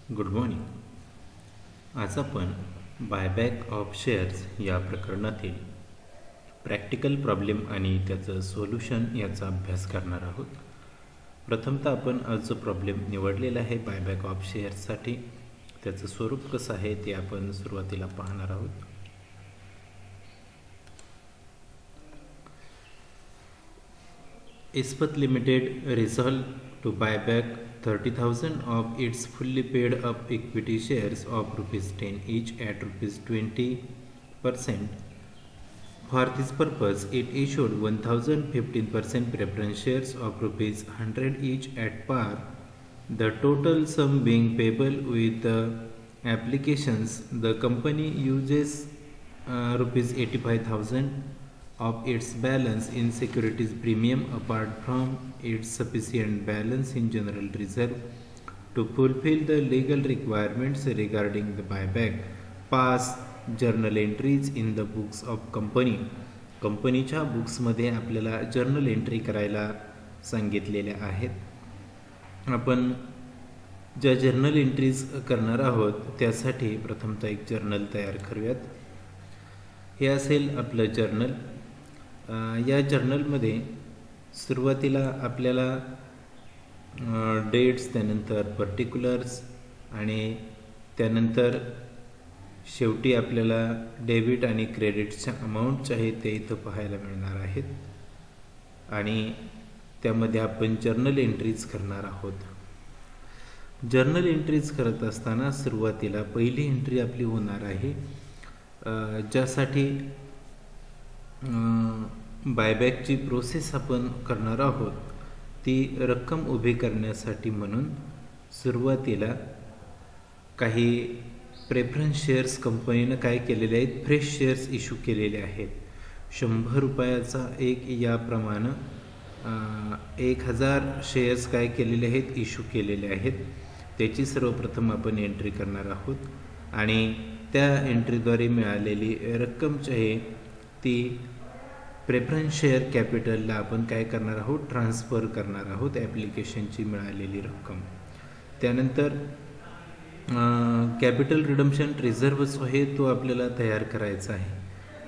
Good morning. आज आपण buyback of shares या प्रकरणातील प्रॅक्टिकल प्रॉब्लेम आणि त्याचं सोल्युशन याचा अभ्यास करणार आहोत. प्रथमतः आपण आज जो प्रॉब्लेम निवडलेला आहे बायबॅक ऑफ शेअर्ससाठी त्याचं स्वरूप कसं आहे ते आपण सुरुवातीला पाहणार आहोत. Ispat limited resolve to buy back 30,000 of its fully paid up equity shares of rupees 10 each at rupees 20%. For this purpose, it issued 1,015% preference shares of rupees 100 each at par, the total sum being payable with the applications. The company uses rupees 85,000 of its balance in securities premium apart from its sufficient balance in general reserve to fulfill the legal requirements regarding the buyback. Pass journal entries in the books of company. कंपनीच्या बुक्समध्ये आपल्याला journal entry करायला सांगितलेल्या आहेत. आपण ज्या journal entries करणार आहोत त्यासाठी प्रथमतः एक जर्नल तयार करूयात. हे असेल आपलं जर्नल. या जर्नलमध्ये सुरुवातीला आपल्याला डेट्स, त्यानंतर पर्टिक्युलर्स आणि त्यानंतर शेवटी आपल्याला डेबिट आणि क्रेडिटच्या अमाऊंट आहेत ते इथं पाहायला मिळणार आहेत आणि त्यामध्ये आपण जर्नल एंट्रीज करणार आहोत. जर्नल एंट्रीज करत असताना सुरुवातीला पहिली एंट्री आपली होणार आहे ज्यासाठी बायबॅकची प्रोसेस आपण करणार आहोत ती रक्कम उभी करण्यासाठी म्हणून सुरुवातीला काही प्रेफरन्स शेअर्स कंपनीनं काय केलेले आहेत, फ्रेश शेअर्स इश्यू केलेले आहेत. 100 रुपयाचा एक याप्रमाणे 1000 शेअर्स काय केलेले आहेत, इश्यू केलेले आहेत. त्याची सर्वप्रथम आपण एंट्री करणार आहोत आणि त्या एंट्रीद्वारे मिळालेली रक्कम जी आहे ती प्रेफरन्स शेअर कॅपिटलला आपण काय करणार आहोत, ट्रान्सफर करणार आहोत ॲप्लिकेशनची मिळालेली रक्कम. त्यानंतर कॅपिटल रिडम्पशन रिझर्व जो आहे तो आपल्याला तयार करायचा आहे.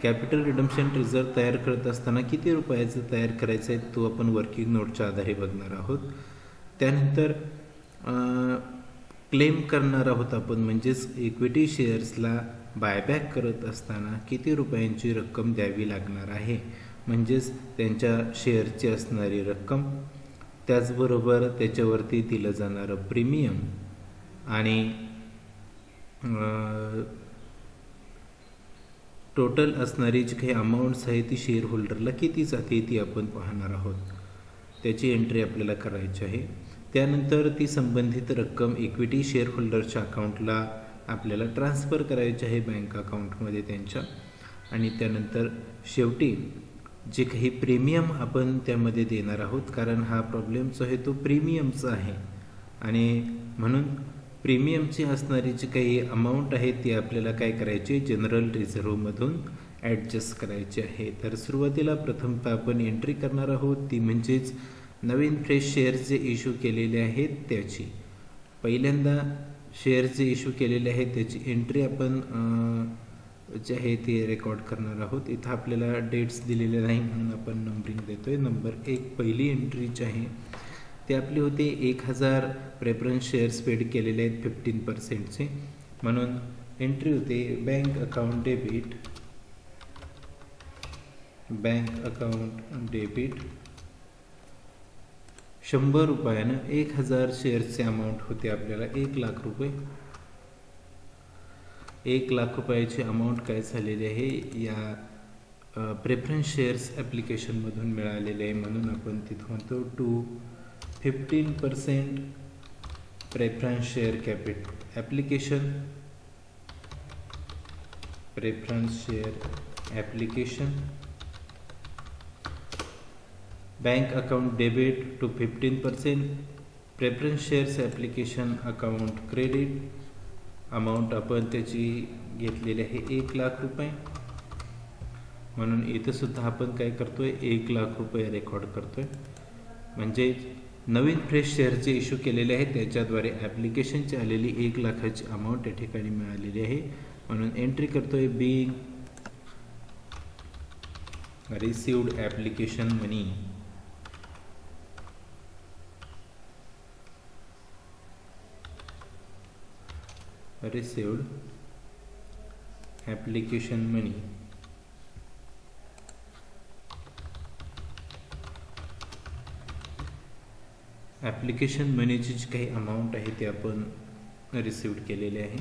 कॅपिटल रिडम्पशन रिझर्व तयार करत असताना किती रुपयाचं तयार करायचं आहे तो आपण वर्किंग नोटच्या आधारे बघणार आहोत. त्यानंतर क्लेम करणार आहोत आपण, म्हणजेच इक्विटी शेअर्सला बायबॅक करत असताना किती रुपयांची रक्कम द्यावी लागणार आहे, म्हणजेच त्यांच्या शेअरची असणारी रक्कम, त्याचबरोबर त्याच्यावरती दिलं जाणारं प्रीमियम आणि टोटल असणारी जी काही अमाऊंट्स आहे ती शेअर होल्डरला किती जाते ती आपण पाहणार आहोत. त्याची एंट्री आपल्याला करायची आहे. त्यानंतर ती संबंधित रक्कम इक्विटी शेअर होल्डरच्या अकाउंटला आपल्याला ट्रान्सफर करायची आहे बँक अकाउंटमध्ये त्यांच्या. आणि त्यानंतर शेवटी जे काही प्रीमियम आपण त्यामध्ये देणार आहोत, कारण हा प्रॉब्लेम जो आहे तो प्रीमियमचा आहे आणि म्हणून प्रीमियमची असणारी जी काही अमाऊंट आहे ती आपल्याला काय करायची, जनरल रिझर्वमधून ॲडजस्ट करायची आहे. तर सुरुवातीला प्रथमतः आपण एंट्री करणार आहोत ती म्हणजेच नवीन फ्रेश शेअर्स जे इश्यू केलेले आहेत त्याची. पहिल्यांदा शेअर्स जे इश्यू केलेले आहेत त्याची एंट्री आपण जे आहे ते रेकॉर्ड करणार आहोत. इथं आपल्याला डेट्स दिलेले नाही म्हणून आपण नंबरिंग देतोय. नंबर 1 पहिली एंट्री जी आहे ते आपली होते 1000 प्रेफरन्स शेअर्स पेड केलेले आहेत 15%चे, म्हणून एंट्री होते bank account debit, bank account debit 100 रुपयानं 1000 शेअर्सचे अमाऊंट होते आपल्याला 1 लाख रुपये. 1 लाख रुपयाची अमाऊंट काय झालेली आहे या प्रेफरन्स शेअर्स ॲप्लिकेशनमधून मिळालेले आहे, म्हणून आपण तिथं म्हणतो to 15% preference share capital application, preference share application, bank account debit to 15% preference shares application account credit. Amount आपण त्याची घेतलेली आहे 1 लाख रुपये, म्हणून इथंसुद्धा आपण काय करतोय 1 लाख रुपये रेकॉर्ड करतोय. म्हणजे नवीन फ्रेश शेअर जे इश्यू केलेले आहेत त्याच्याद्वारे ॲप्लिकेशनची आलेली 1 लाखाची अमाऊंट या ठिकाणी मिळालेली आहे, म्हणून एंट्री करतोय बीइंग रिसिव्ड ॲप्लिकेशन मनी. रिसिव्ड ॲप्लिकेशन मनी. ॲप्लिकेशन मनीची जी काही अमाऊंट आहे ती आपण रिसिव्ड केलेली आहे.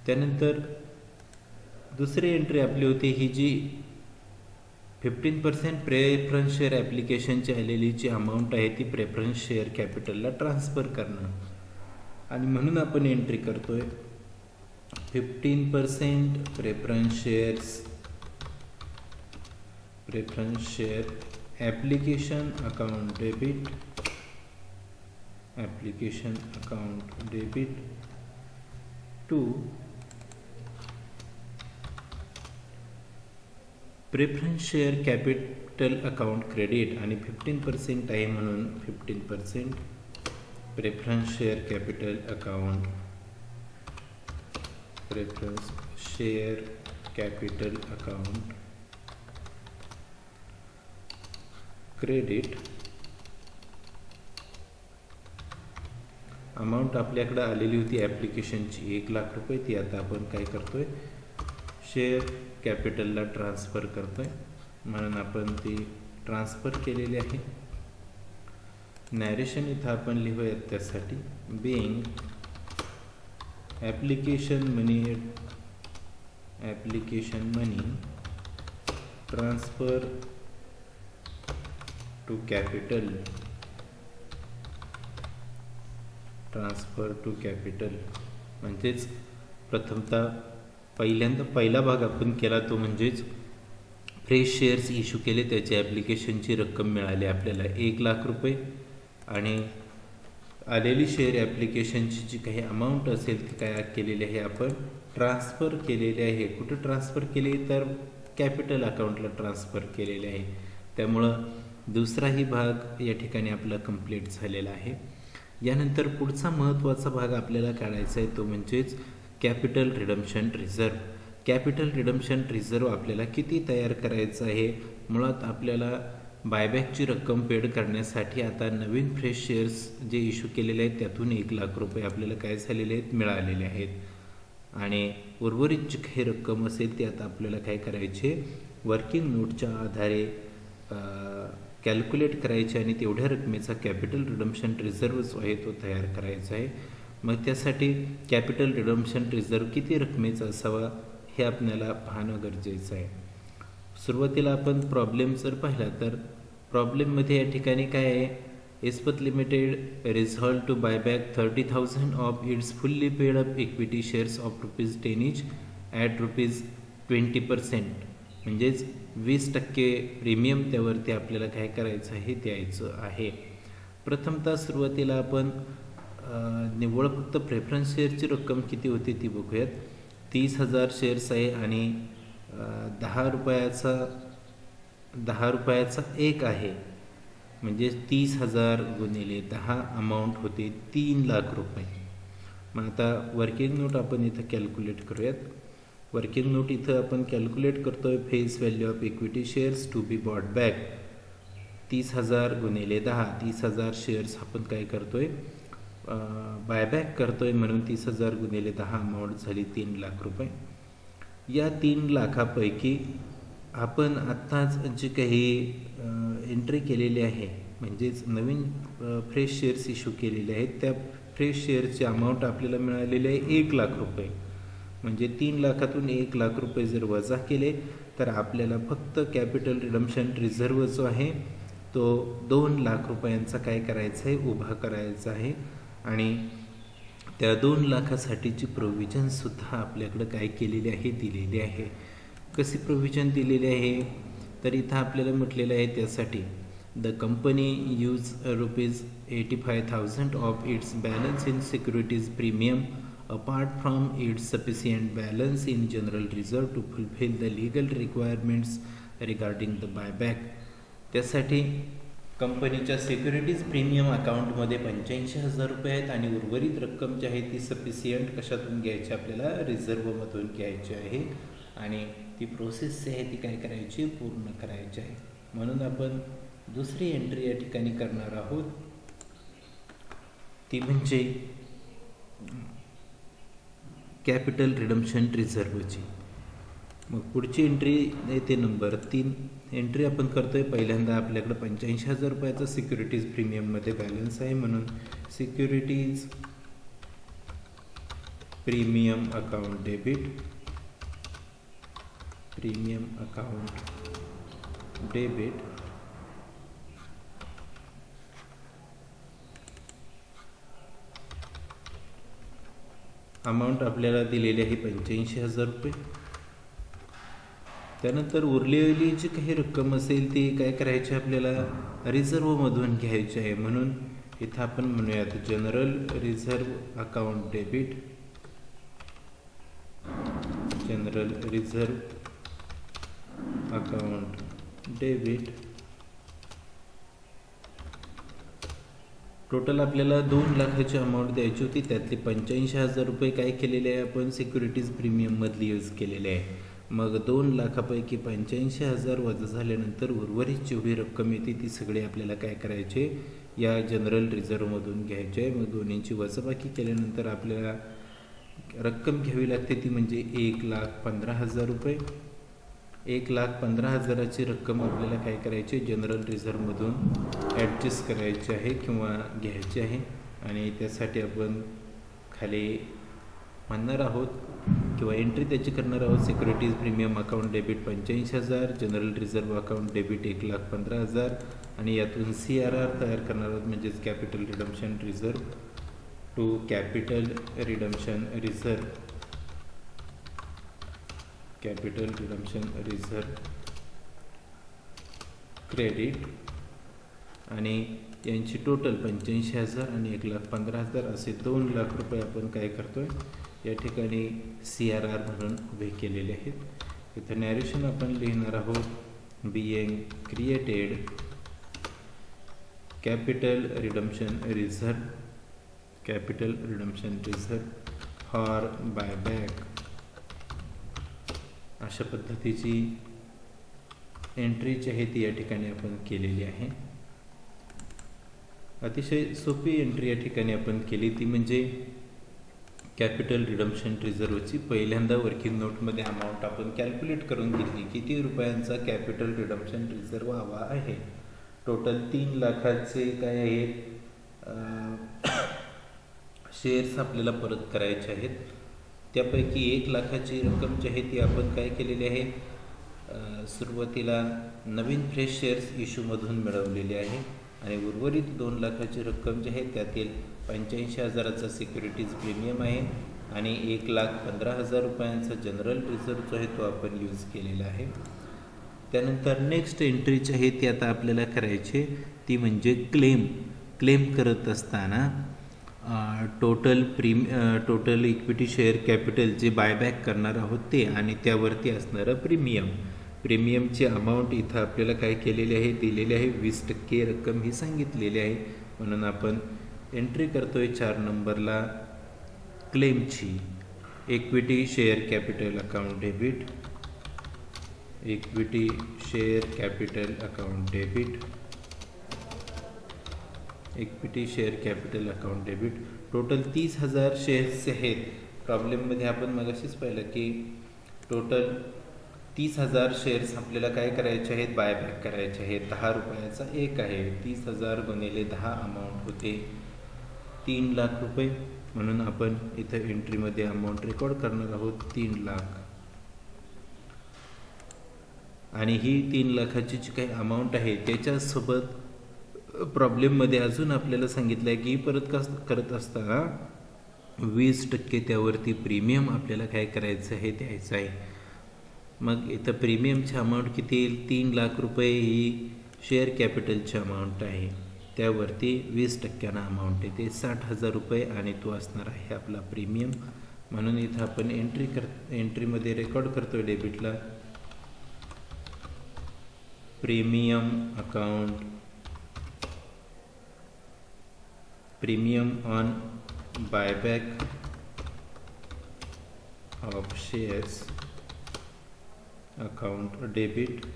त्यानंतर दुसरी एंट्री आपली होती ही जी 15% प्रेफरन्स शेअर ॲप्लिकेशनची आलेली जी अमाऊंट आहे ती प्रेफरन्स शेअर कॅपिटलला ट्रान्सफर करणं, आणि म्हणून आपण एंट्री करतोय 15% preference share application account debit to preference share capital account credit, आणि 15% आहे म्हणून 15% preference share capital account credit. Amount आपल्याकडे आलेली होती ॲप्लिकेशनची 1 लाख रुपये, ती आता आपण काय करतोय शेअर कॅपिटलला ट्रान्सफर करतोय, म्हणून आपण ती ट्रान्सफर केलेली आहे. नॅरेशन इथं आपण लिहूयात त्यासाठी being application money transfer to capital. म्हणजेच प्रथमतः पहिला भाग आपण केला तो म्हणजेच फ्रेश शेअर्स इश्यू केले, त्याची ॲप्लिकेशनची रक्कम मिळाली आपल्याला 1 लाख रुपये, आणि आलेली शेअर ॲप्लिकेशनची जी काही अमाऊंट असेल ती काय केलेली आहे आपण ट्रान्सफर केलेली आहे. कुठं ट्रान्सफर केली तर कॅपिटल अकाउंटला ट्रान्सफर केलेले आहे. त्यामुळं दुसराही भाग या ठिकाणी आपला कंप्लीट झालेला आहे. यानंतर पुढचा महत्त्वाचा भाग आपल्याला काढायचा आहे तो म्हणजेच capital redemption reserve. Capital redemption reserve आपल्याला किती तयार करायचं आहे? मुळात आपल्याला बायबॅकची रक्कम पेड करण्यासाठी आता नवीन फ्रेश शेअर्स जे इश्यू केलेले आहेत त्यातून 1 लाख रुपये आपल्याला काय झालेले आहेत मिळालेले आहेत, आणि उर्वरित जी काही रक्कम असेल ती आता आपल्याला काय करायचे वर्किंग नोटच्या आधारे कॅल्क्युलेट करायचे, आणि तेवढ्या रकमेचा कॅपिटल रिडम्पशन रिझर्व जो आहे तो तयार करायचा आहे. मग त्यासाठी कॅपिटल रिडम्पशन रिझर्व किती रकमेचा असावा हे आपल्याला पाहणं गरजेचं आहे. सुरुवातीला आपण प्रॉब्लेम जर पाहिला तर प्रॉब्लेममध्ये या ठिकाणी काय आहे, Ispat limited resolve to buyback 30,000 of its fully paid up equity shares of ₹10 each at ₹20%, म्हणजेच 20% प्रीमियम त्यावरती आपल्याला काय करायचं आहे द्यायचं आहे. प्रथमतः सुरुवातीला आपण निव्वळ फक्त प्रेफरन्स शेअरची रक्कम किती होती ती बघूयात. 30,000 शेअर्स आहे आणि 10 रुपयाचा एक आहे, म्हणजे 30,000 गुणिले 10 अमाऊंट होते 3 लाख रुपये. मग आता वर्किंग नोट आपण इथं कॅल्क्युलेट करूयात. वर्किंग नोट इथं आपण कॅल्क्युलेट करतोय face value of equity shares to be bought back 30,000 गुणिले 10. 30,000 शेअर्स आपण काय करतोय बायबॅक करतोय, म्हणून 30,000 गुणिले 10 अमाऊंट झाली 3 लाख रुपये. या 3 लाखापैकी आपण आत्ताच जी काही एंट्री केलेली आहे म्हणजेच नवीन फ्रेश शेअर्स इश्यू केलेले आहेत त्या फ्रेश शेअरची अमाऊंट आपल्याला मिळालेली आहे 1 लाख रुपये. म्हणजे 3 लाखातून 1 लाख रुपये जर वजा केले तर आपल्याला फक्त कॅपिटल रिडम्पशन रिझर्व जो आहे तो 2 लाख रुपयांचा काय करायचा आहे उभा करायचा आहे, आणि त्या 2 लाखासाठीची प्रोव्हिजनसुद्धा आपल्याकडं काय केलेली आहे दिलेली आहे. कशी प्रोव्हिजन दिलेली आहे तर इथं आपल्याला म्हटलेलं आहे त्यासाठी the company use ₹85,000 of its balance in securities premium apart from its sufficient balance in general reserve to fulfill the legal requirements regarding the buyback. त्यासाठी कंपनीच्या सिक्युरिटीज प्रीमियम अकाउंटमध्ये 85,000 रुपये आहेत आणि उर्वरित रक्कम जी आहे ती सफिशियंट कशातून घ्यायची, आपल्याला रिझर्वमधून घ्यायची आहे आणि ती प्रोसेस जी आहे ती काय करायची, पूर्ण करायची आहे. म्हणून आपण दुसरी एंट्री या ठिकाणी करणार आहोत, ती म्हणजे कॅपिटल रिडम्पशन रिझर्वची. मग पुढची एंट्री येते नंबर 3. एंट्री आपण करतोय पहिल्यांदा आपल्याकडे 85,000 रुपयाचा सिक्युरिटीज प्रीमियममध्ये बॅलन्स आहे, म्हणून securities premium account debit, premium account debit amount आपल्याला दिलेली आहे 85,000 रुपये. त्यानंतर उरलेली जी काही रक्कम असेल ती काय करायची, आपल्याला रिझर्वमधून घ्यायची आहे. म्हणून इथं आपण म्हणूयात general reserve account debit, general reserve account debit. Total आपल्याला 2 लाखाची अमाऊंट द्यायची होती, त्यातले 85,000 रुपये काय केलेले आहे, आपण सिक्युरिटीज प्रीमियममधली यूज केलेले आहे. मग 2 लाखापैकी 85,000 वजा झाल्यानंतर उर्वरित जेवढी रक्कम येते ती सगळी आपल्याला काय करायचे, या जनरल रिझर्वमधून घ्यायचे आहे. मग दोन्हींची वजाबाकी केल्यानंतर आपल्याला रक्कम घ्यावी लागते, ती म्हणजे 1,15,000 रुपये. 1,15,000ची रक्कम आपल्याला काय करायची, जनरल रिझर्वमधून ॲडजस्ट करायची आहे किंवा घ्यायची आहे. आणि त्यासाठी आपण खाली म्हणणार आहोत किंवा एंट्री त्याची करणार आहोत, securities premium account debit 85,000, general reserve account debit 1,15,000 आणि यातून CRR तयार करणार आहोत, म्हणजेच capital redemption reserve to capital redemption reserve, capital redemption reserve credit. आणि यांची टोटल 85,000 आणि 1,15,000 असे 2 लाख रुपये आपण काय करतोय, या ठिकाणी CRR म्हणून उभे केलेले आहेत. इथं नॅरेशन आपण लिहिणार आहोत, being created capital redemption reserve, capital redemption reserve for buyback. अशा पद्धतीची एंट्री जी आहे ती या ठिकाणी आपण केलेली आहे. अतिशय सोपी एंट्री या ठिकाणी आपण केली, ती म्हणजे कॅपिटल रिडम्पशन रिझर्वची पहिल्यांदा वर्किंग नोटमध्ये अमाऊंट आपण कॅल्क्युलेट करून घेतली. किती रुपयांचा कॅपिटल रिडम्पशन रिझर्व हवा आहे. टोटल 3 लाखाचे काय आहेत, शेअर्स आपल्याला परत करायचे आहेत. त्यापैकी 1 लाखाची रक्कम जी आहे ती आपण काय केलेली आहे, सुरुवातीला नवीन फ्रेश शेअर्स इश्यूमधून मिळवलेली आहे आणि उर्वरित 2 लाखाची रक्कम जी आहे त्यातील 85,000चा सिक्युरिटीज प्रीमियम आहे आणि 1,15,000 रुपयांचा जनरल रिझर्व जो आहे तो आपण यूज केलेला आहे. त्यानंतर नेक्स्ट एंट्री जी आहे ती आता आपल्याला करायची, ती म्हणजे क्लेम करत असताना टोटल इक्विटी शेअर कॅपिटल जे बायबॅक करणार आहोत ते आणि त्यावरती असणारं प्रीमियमची अमाऊंट इथं आपल्याला काय केलेली आहे, दिलेली आहे. 20% रक्कम ही सांगितलेली आहे. म्हणून आपण एंट्री करतोय 4 नंबरला क्लेमची, equity share capital account debit, equity share capital account debit, equity share capital account debit. Total 30,000 शेअर्सचे आहेत. प्रॉब्लेममध्ये आपण मगाशीच पाहिलं की टोटल 30,000 शेअर्स आपल्याला काय करायचे आहेत, बायबॅक करायचे आहेत. 10 रुपयाचा एक आहे. 30,000 गुणिले 10 अमाऊंट होते 3 लाख रुपये. म्हणून आपण इथं एंट्रीमध्ये अमाऊंट रेकॉर्ड करणार आहोत 3 लाख. आणि ही 3 लाखाची जी काही अमाऊंट आहे त्याच्यासोबत प्रॉब्लेममध्ये अजून आपल्याला सांगितलं आहे की परत करत असताना 20% त्यावरती प्रीमियम आपल्याला काय करायचं आहे, द्यायचं आहे. मग इथं प्रीमियमची अमाऊंट किती येईल, 3 लाख रुपये ही शेअर कॅपिटलची अमाऊंट आहे. त्यावरती 20% अमाऊंट येते 60,000 रुपये आणि तो असणार आहे आपला प्रीमियम. म्हणून इथं आपण एंट्रीमध्ये रेकॉर्ड करतो डेबिटला premium account, premium on buyback of shares account debit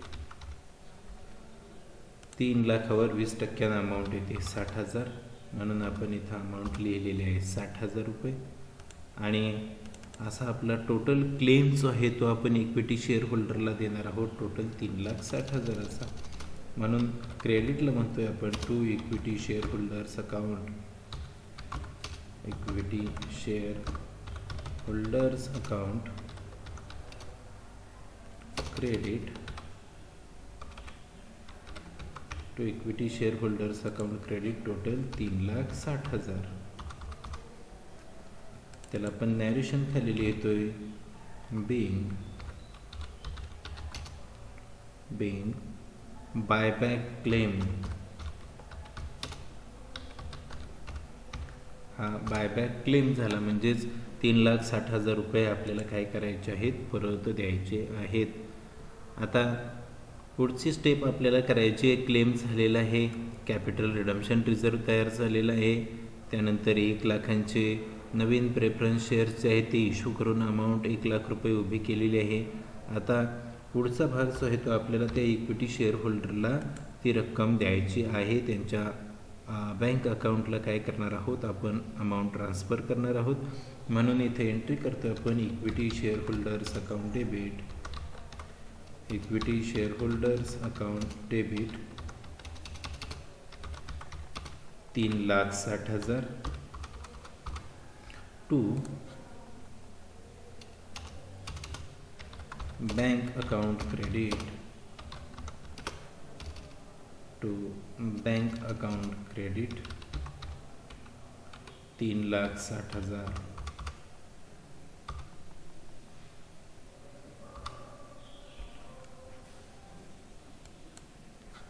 3 लाखावर 20% अमाऊंट येते 60,000, म्हणून आपण इथं अमाऊंट लिहिलेली आहे 60,000 रुपये. आणि असा आपला टोटल क्लेम जो आहे तो आपण इक्विटी शेअर होल्डरला देणार आहोत टोटल 3,60,000. म्हणून क्रेडिटला म्हणतोय आपण to equity shareholders account, equity shareholders account credit to equity shareholders account credit total 3,60,000. त्याला आपण नॅरेशन खाली लिहितोय being buyback claim. हा बायबॅक क्लेम झाला म्हणजेच 3,60,000 रुपये आपल्याला काय करायचे आहेत, परत द्यायचे आहेत. आता पुढची स्टेप आपल्याला करायची आहे. क्लेम झालेला आहे, कॅपिटल रिडम्पशन रिझर्व तयार झालेला आहे. त्यानंतर 1 लाखांचे नवीन प्रेफरन्स शेअर्स जे आहेत ते इश्यू करून अमाऊंट 1 लाख रुपये उभी केलेली आहे. आता पुढचा भाग जो आहे तो आपल्याला त्या इक्विटी शेअर होल्डरला ती रक्कम द्यायची आहे. त्यांच्या बँक अकाउंटला काय करणार आहोत, आपण अमाऊंट ट्रान्सफर करणार आहोत. म्हणून इथे एंट्री करतो आपण equity shareholders account debit, equity shareholders account debit 3,60,000 to bank account credit, to bank account credit 3,60,000.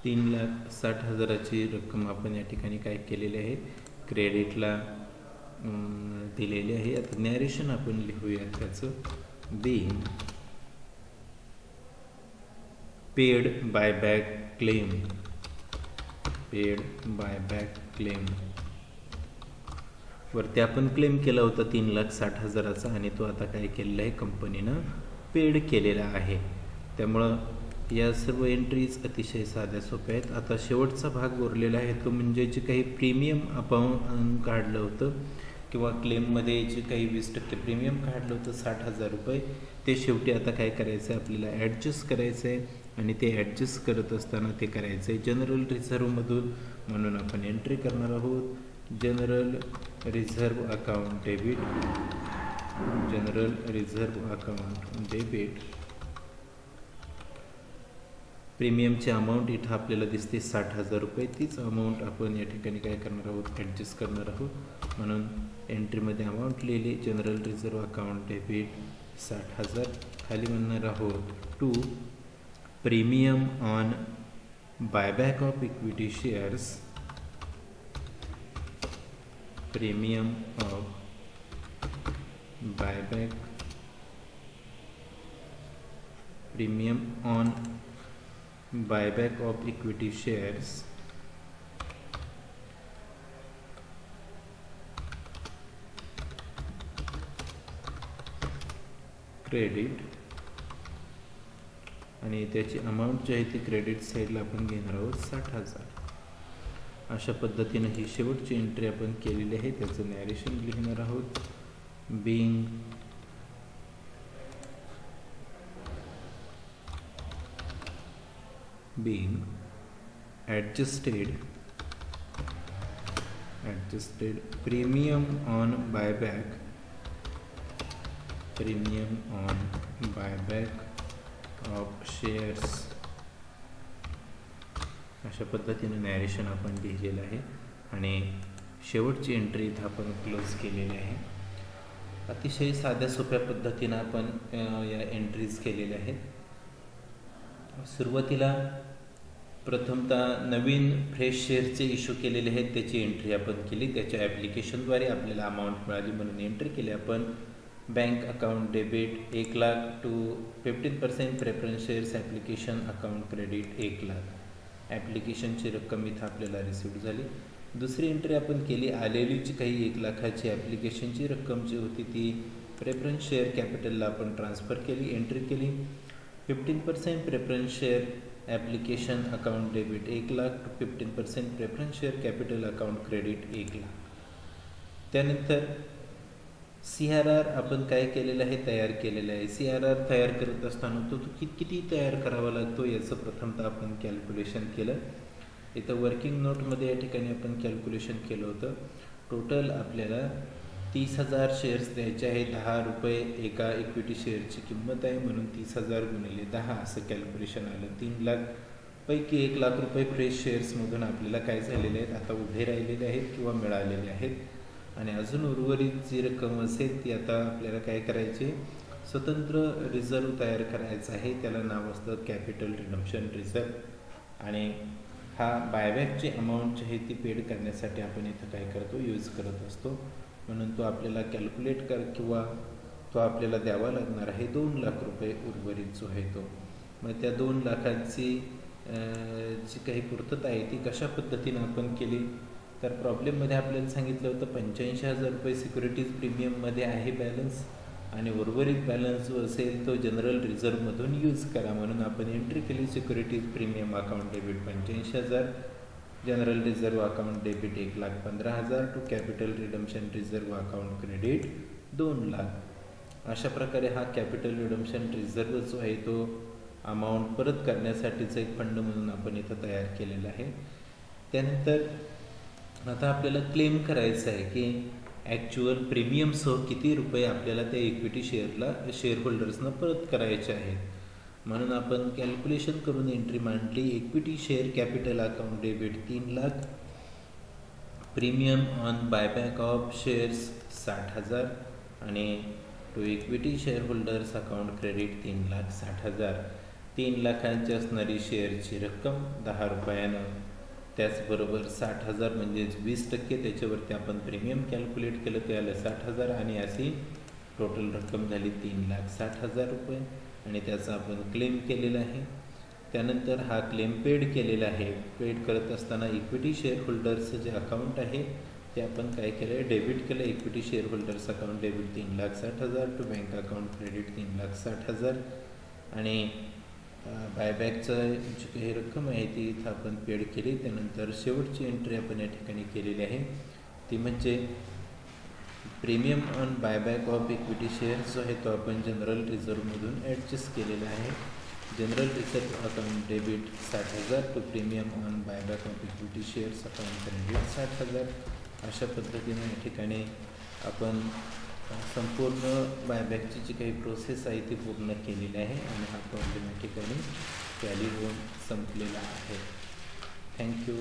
$3,60,000ची रक्कम आपण या ठिकाणी काय केलेली आहे, क्रेडिटला दिलेली आहे. आता नॅरेशन आपण लिहूया त्याचं. being paid buyback claim, paid buyback claim वरती आपण क्लेम केला होता 3,60,000चा आणि तो आता काय केलेला आहे, कंपनीनं पेड केलेला आहे. त्यामुळं या सर्व एंट्रीज अतिशय साध्या सोप्या आहेत. आता शेवटचा भाग उरलेला आहे तो म्हणजे जे काही प्रीमियम आपण काढलं होतं किंवा क्लेममध्ये जे काही 20% प्रीमियम काढलं होतं 60,000 रुपये, ते शेवटी आता काय करायचं आहे, आपल्याला ॲडजस्ट करायचं आहे. आणि ते ॲडजस्ट करत असताना ते करायचं आहे जनरल रिझर्वमधून. म्हणून आपण एंट्री करणार आहोत general reserve account debit, general reserve account debit. प्रीमियमची अमाऊंट इथं आपल्याला दिसते 60,000 रुपये. तीच अमाऊंट आपण या ठिकाणी काय करणार आहोत, ॲडजस्ट करणार आहोत. म्हणून एंट्रीमध्ये अमाऊंट लिहिली जनरल रिझर्व अकाउंट डेबिट 60,000. खाली म्हणणार आहोत to premium on buyback of equity shares, premium of buyback, premium on buyback of equity shares credit. आणि त्याची अमाऊंट जी आहे ती क्रेडिट साईडला आपण घेणार आहोत 60,000. अशा पद्धतीने ही शेवटची एंट्री आपण केलेली आहे. त्याचं नॅरेशन लिहिणार आहोत. being adjusted premium on buyback, premium on buyback of shares. अशा पद्धतीने नॅरेशन आपण लिहिलेलं आहे आणि शेवटची एंट्री इथं आपण क्लोज केलेली आहे. अतिशय साध्या सोप्या पद्धतीनं आपण या एंट्रीज केलेल्या आहेत. सुरुवातीला प्रथमतः नवीन फ्रेश शेअरचे इश्यू केलेले आहेत त्याची एंट्री आपण केली. त्याच्या ॲप्लिकेशनद्वारे आपल्याला अमाऊंट मिळाली म्हणून एंट्री केली आपण. Bank account debit 1 lakh to 15% preference shares application account credit 1 lakh. ॲप्लिकेशनची रक्कम इथं आपल्याला रिसिव्ह झाली. दुसरी एंट्री आपण केली, आलेली जी काही 1 लाखाची ॲप्लिकेशनची रक्कम जी होती ती प्रेफरन्स शेअर कॅपिटलला आपण ट्रान्सफर केली, एंट्री केली. 15% preference share application account debit 1 lakh to 15% preference share capital account credit 1 lakh. त्यानंतर CRR आपण काय केलेलं आहे, तयार केलेलं आहे. CRR तयार करत असताना तो किती तयार करावा लागतो याचं प्रथमतः आपण कॅल्क्युलेशन केलं. इथं वर्किंग नोटमध्ये या ठिकाणी आपण कॅल्क्युलेशन केलं होतं. टोटल आपल्याला 30,000 शेअर्स द्यायचे आहे. 10 रुपये एका इक्विटी शेअरची किंमत आहे, म्हणून 30,000 गुणिले 10 असं कॅल्क्युलेशन आलं. 3 लाख पैकी 1 लाख रुपये फ्रेश शेअर्समधून आपल्याला काय झालेले आहेत, आता उभे राहिलेले आहेत किंवा मिळालेले आहेत. आणि अजून उर्वरित जी रक्कम असेल ती आता आपल्याला काय करायची, स्वतंत्र रिझर्व तयार करायचं आहे. त्याला नाव असतं कॅपिटल रिडम्पशन रिझर्व. आणि हा बायबॅकची अमाऊंट जी आहे ती पेड करण्यासाठी आपण इथं काय करतो, यूज करत असतो. म्हणून तो आपल्याला कॅल्क्युलेट किंवा तो आपल्याला द्यावा लागणार आहे 2 लाख रुपये उर्वरित जो आहे तो. मग त्या 2 लाखांची जी काही पूर्तता आहे ती कशा पद्धतीनं आपण केली, तर प्रॉब्लेममध्ये आपल्याला सांगितलं होतं 85,000 रुपये सिक्युरिटीज प्रीमियममध्ये आहे बॅलन्स, आणि उर्वरित बॅलन्स जो असेल तो जनरल रिझर्वमधून यूज करा. म्हणून आपण एंट्री केली securities premium account debit 85,000, general reserve account debit 1,15,000 to capital redemption reserve account credit 2 lakh. अशा प्रकारे हा कॅपिटल रिडम्पशन रिझर्व जो आहे तो अमाऊंट परत करण्यासाठीचा एक फंड म्हणून आपण इथं तयार केलेला आहे. त्यानंतर आता आपल्याला क्लेम करायचं आहे की ॲक्च्युअल प्रीमियमसह किती रुपये आपल्याला त्या इक्विटी शेअर होल्डर्सना परत करायचे आहेत. म्हणून आपण कॅल्क्युलेशन करून एंट्री मांडली. Equity share capital account debit 3 lakh, premium on buyback of shares 60,000 आणि to equity shareholders account credit 3,60,000. 3 लाखांची असणारी शेअरची रक्कम 10 रुपयानं, त्याचबरोबर 60,000 म्हणजेच 20%, त्याच्यावरती आपण प्रीमियम कॅल्क्युलेट केलं ते आलं 60,000 आणि अशी टोटल रक्कम झाली 3,60,000 रुपये. आणि त्याचा आपण क्लेम केलेला आहे. त्यानंतर हा क्लेम पेड केलेला आहे. पेड करत असताना इक्विटी शेअर होल्डर्सचं जे अकाउंट आहे ते आपण काय केलं आहे, डेबिट केलं. Equity shareholders account debit 3,60,000 to bank account credit 3,60,000. आणि बायबॅकचं जी काही रक्कम आहे ती इथं आपण पेड केली. त्यानंतर शेवटची एंट्री आपण या ठिकाणी केलेली आहे ती म्हणजे premium on buyback of equity shares जो आहे तो आपण जनरल रिझर्वमधून ॲडजस्ट केलेला आहे. General reserve account debit 60,000 to premium on buyback of equity shares account credit 60,000. अशा पद्धतीने या ठिकाणी आपण संपूर्ण बायबॅकची जी काही प्रोसेस आहे ती पूर्ण केलेली आहे आणि हा प्रॉब्लेम या ठिकाणी टॅली होऊन संपलेला आहे. थँक्यू.